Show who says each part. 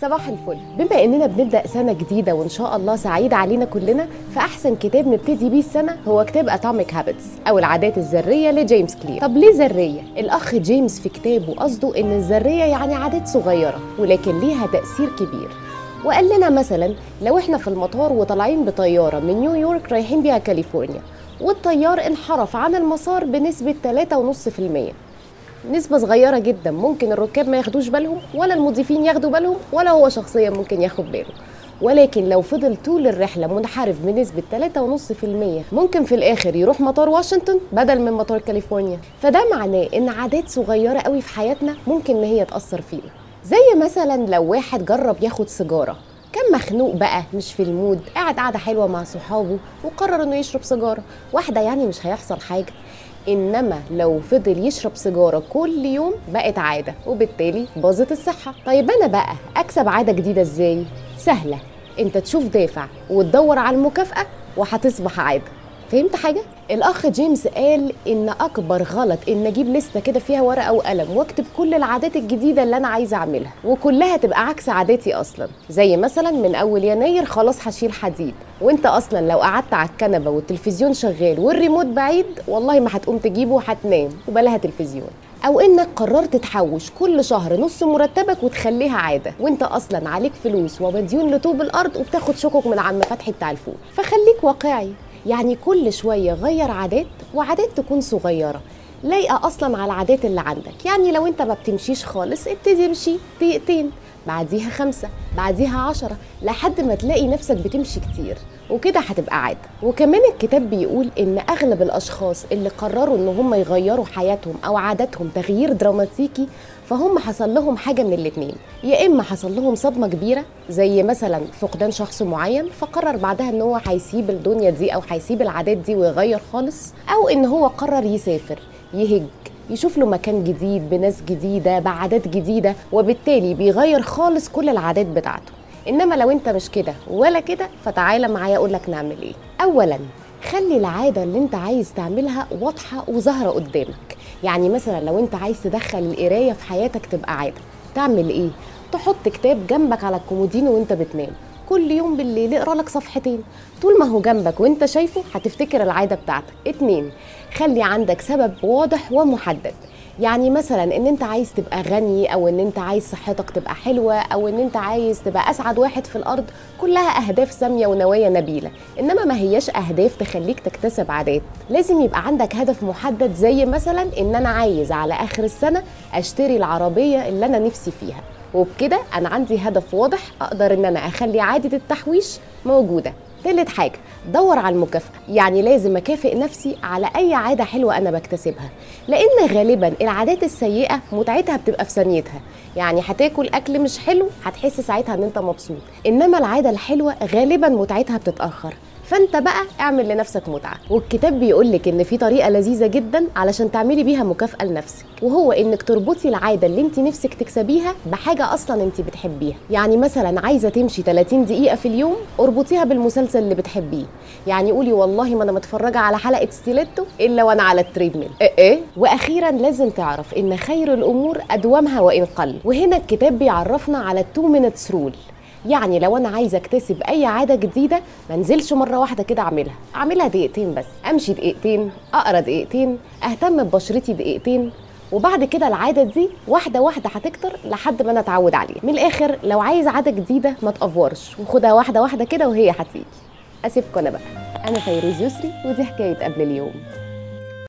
Speaker 1: صباح الفل. بما اننا بنبدا سنه جديده وان شاء الله سعيده علينا كلنا، فاحسن كتاب نبتدي بيه السنه هو كتاب اتوميك هابتس او العادات الذريه لجيمس كلير. طب ليه ذريه؟ الاخ جيمس في كتابه قصده ان الذريه يعني عادات صغيره ولكن ليها تاثير كبير. وقال لنا مثلا لو احنا في المطار وطالعين بطياره من نيويورك رايحين بيها كاليفورنيا والطيار انحرف عن المسار بنسبه 3.5%، نسبة صغيرة جدا، ممكن الركاب ما ياخدوش بالهم ولا المضيفين ياخدوا بالهم ولا هو شخصيا ممكن ياخد باله. ولكن لو فضل طول الرحلة منحرف بنسبة 3.5%، ممكن في الآخر يروح مطار واشنطن بدل من مطار كاليفورنيا. فده معناه إن عادات صغيرة قوي في حياتنا ممكن إن هي تأثر فينا. زي مثلا لو واحد جرب ياخد سيجارة، كان مخنوق بقى مش في المود، قاعدة حلوة مع صحابه وقرر إنه يشرب سيجارة واحدة، يعني مش هيحصل حاجة. إنما لو فضل يشرب سيجارة كل يوم بقت عادة وبالتالي باظت الصحة. طيب أنا بقى أكسب عادة جديدة إزاي؟ سهلة، أنت تشوف دافع وتدور على المكافأة وهتصبح عادة. فهمت حاجة؟ الأخ جيمس قال إن أكبر غلط إن أجيب لستة كده فيها ورقة وقلم واكتب كل العادات الجديدة اللي أنا عايزة أعملها وكلها تبقى عكس عاداتي أصلا. زي مثلا من أول يناير خلاص هشيل حديد، وأنت أصلا لو قعدت على الكنبة والتلفزيون شغال والريموت بعيد والله ما هتقوم تجيبه وهتنام وبلاها تلفزيون. أو إنك قررت تحوش كل شهر نص مرتبك وتخليها عادة وإنت أصلا عليك فلوس ومديون لطوب الأرض وبتاخد شكك من عم فتحي بتاع الفول. فخليك واقعي، يعني كل شوية غير عادات وعادات تكون صغيرة لايقة أصلا على العادات اللي عندك. يعني لو انت ما بتمشيش خالص ابتدي امشي دقيقتين، بعديها 5، بعديها 10، لحد ما تلاقي نفسك بتمشي كتير وكده هتبقى عادة. وكمان الكتاب بيقول ان اغلب الاشخاص اللي قرروا ان هم يغيروا حياتهم او عاداتهم تغيير دراماتيكي فهم حصل لهم حاجة من الاتنين، يا اما حصل لهم صدمة كبيرة زي مثلا فقدان شخص معين فقرر بعدها ان هو هيسيب الدنيا دي او هيسيب العادات دي ويغير خالص، او ان هو قرر يسافر يهج يشوف له مكان جديد بناس جديدة بعادات جديدة وبالتالي بيغير خالص كل العادات بتاعته. انما لو انت مش كده ولا كده فتعالى معايا اقولك نعمل ايه. اولا خلي العادة اللي انت عايز تعملها واضحة وظاهرة قدامك. يعني مثلا لو انت عايز تدخل القراية في حياتك تبقى عادة، تعمل ايه؟ تحط كتاب جنبك على الكومودينو وانت بتنام، كل يوم بالليل اقرا لك صفحتين، طول ما هو جنبك وانت شايفه هتفتكر العادة بتاعتك. 2 خلي عندك سبب واضح ومحدد. يعني مثلا ان انت عايز تبقى غني او ان انت عايز صحتك تبقى حلوة او ان انت عايز تبقى اسعد واحد في الارض، كلها اهداف سامية ونوايا نبيلة، انما ما هياش اهداف تخليك تكتسب عادات. لازم يبقى عندك هدف محدد، زي مثلا ان انا عايز على اخر السنة اشتري العربية اللي انا نفسي فيها، وبكده انا عندي هدف واضح اقدر ان انا اخلي عادة التحويش موجودة. 3 حاجة، دور على المكافأة. يعني لازم اكافئ نفسي على اي عادة حلوة انا بكتسبها، لان غالبا العادات السيئة متعتها بتبقى في ثانيتها. يعني هتاكل اكل مش حلو هتحس ساعتها ان انت مبسوط، انما العادة الحلوة غالبا متعتها بتتأخر. فانت بقى اعمل لنفسك متعة. والكتاب بيقولك ان في طريقة لذيذة جدا علشان تعملي بيها مكافأة لنفسك، وهو انك تربطي العادة اللي انت نفسك تكسبيها بحاجة اصلا انت بتحبيها. يعني مثلا عايزة تمشي 30 دقيقة في اليوم، اربطيها بالمسلسل اللي بتحبيه. يعني قولي والله ما انا متفرجة على حلقة ستيليتو الا وانا على التريدميل. واخيرا لازم تعرف ان خير الامور ادومها وان قل. وهنا الكتاب بيعرفنا على 2 minutes rule. يعني لو انا عايزه اكتسب اي عاده جديده ما انزلش مره واحده كده اعملها دقيقتين بس، امشي دقيقتين، اقرا دقيقتين، اهتم ببشرتي دقيقتين، وبعد كده العاده دي واحده واحده هتكتر لحد ما انا اتعود عليها. من الاخر لو عايز عاده جديده ما تافورش وخدها واحده واحده كده وهي هتيجي. اسيبكم انا بقى، انا فيروز يسري ودي حكايه قبل اليوم.